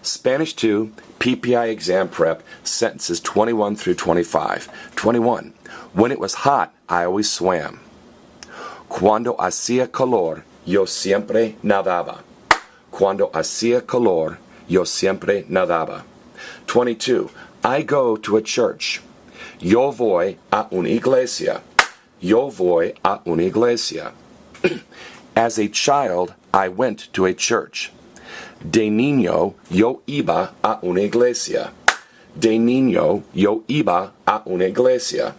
Spanish 2, PPI exam prep, sentences 21 through 25. 21. When it was hot, I always swam. Cuando hacía calor, yo siempre nadaba. Cuando hacía calor, yo siempre nadaba. 22. I go to a church. Yo voy a una iglesia. Yo voy a una iglesia. As a child, I went to a church. De niño, yo iba a una iglesia. De niño, yo iba a una iglesia.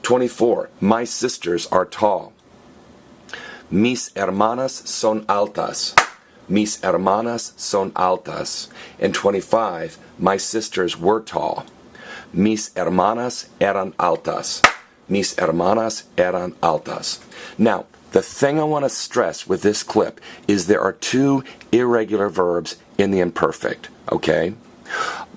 24. My sisters are tall. Mis hermanas son altas. Mis hermanas son altas. And 25. My sisters were tall. Mis hermanas eran altas. Mis hermanas eran altas. Now, the thing I want to stress with this clip is there are two irregular verbs in the imperfect, okay?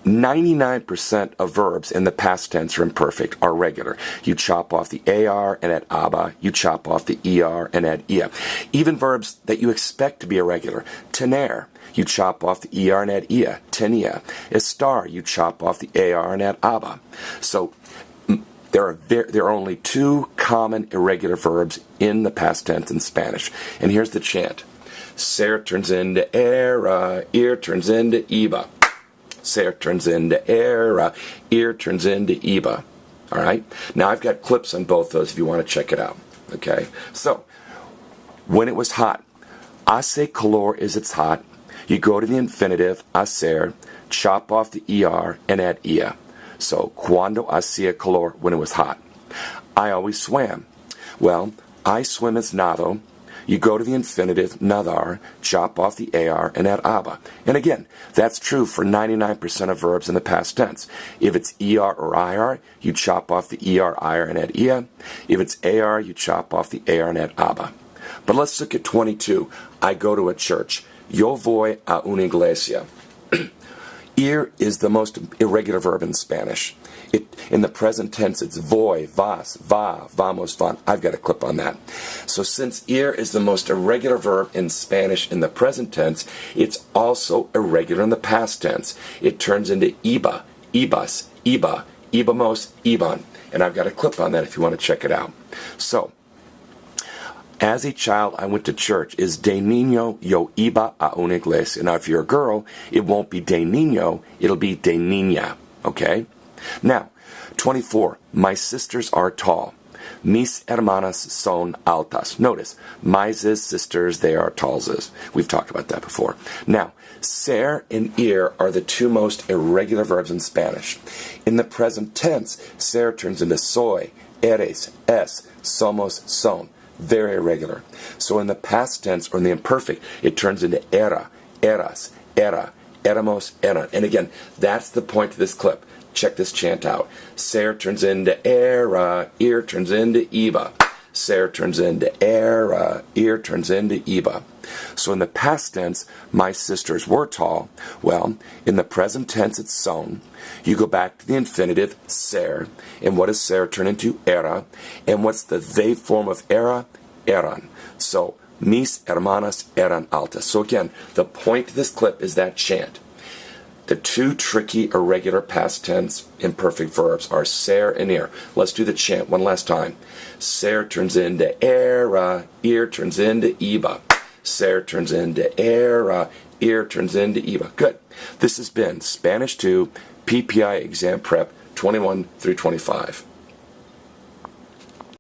99% of verbs in the past tense or imperfect are regular. You chop off the AR and add ABA. You chop off the ER and add IA. Even verbs that you expect to be irregular. Tener, you chop off the ER and add IA. Tenía. Estar, you chop off the AR and add ABA. So there are only two common irregular verbs in the past tense in Spanish. And here's the chant. Ser turns into era, ir turns into iba. Ser turns into era, ir turns into iba. All right? Now I've got clips on both those if you want to check it out. Okay? So, when it was hot. Hace calor is it's hot. You go to the infinitive, hacer, chop off the ER, and add ia. So, cuando hacía calor, when it was hot. I always swam. Well, I swim as nado. You go to the infinitive, nadar, chop off the AR, and add aba. And again, that's true for 99% of verbs in the past tense. If it's ER or IR, you chop off the ER, IR, and add ia. If it's AR, you chop off the AR and add aba. But let's look at 22. I go to a church. Yo voy a una iglesia. Ir is the most irregular verb in Spanish. In the present tense, it's voy, vas, va, vamos, van. I've got a clip on that. So since ir is the most irregular verb in Spanish in the present tense, it's also irregular in the past tense. It turns into iba, ibas, iba, ibamos, iban. And I've got a clip on that if you want to check it out. So, as a child, I went to church is de niño yo iba a una iglesia. Now, if you're a girl, it won't be de niño, it'll be de niña, okay? Now, 24, my sisters are tall. Mis hermanas son altas. Notice, mis is sisters, they are talls. We've talked about that before. Now, ser and ir are the two most irregular verbs in Spanish. In the present tense, ser turns into soy, eres, es, somos, son. Very irregular. So in the past tense or in the imperfect, it turns into era, eras, era, éramos, eran. And again, that's the point of this clip. Check this chant out. Ser turns into era, ir turns into iba. Ser turns into era, ir turns into iba. So in the past tense, my sisters were tall. Well, in the present tense, it's son. You go back to the infinitive, ser. And what does ser turn into? Era. And what's the they form of era? Eran. So, mis hermanas eran altas. So again, the point of this clip is that chant. The two tricky irregular past tense imperfect verbs are ser and ir. Let's do the chant one last time. Ser turns into era, ir turns into iba. Ser turns into era, ir turns into iba. Good. This has been Spanish 2 PPI Exam Prep 21 through 25.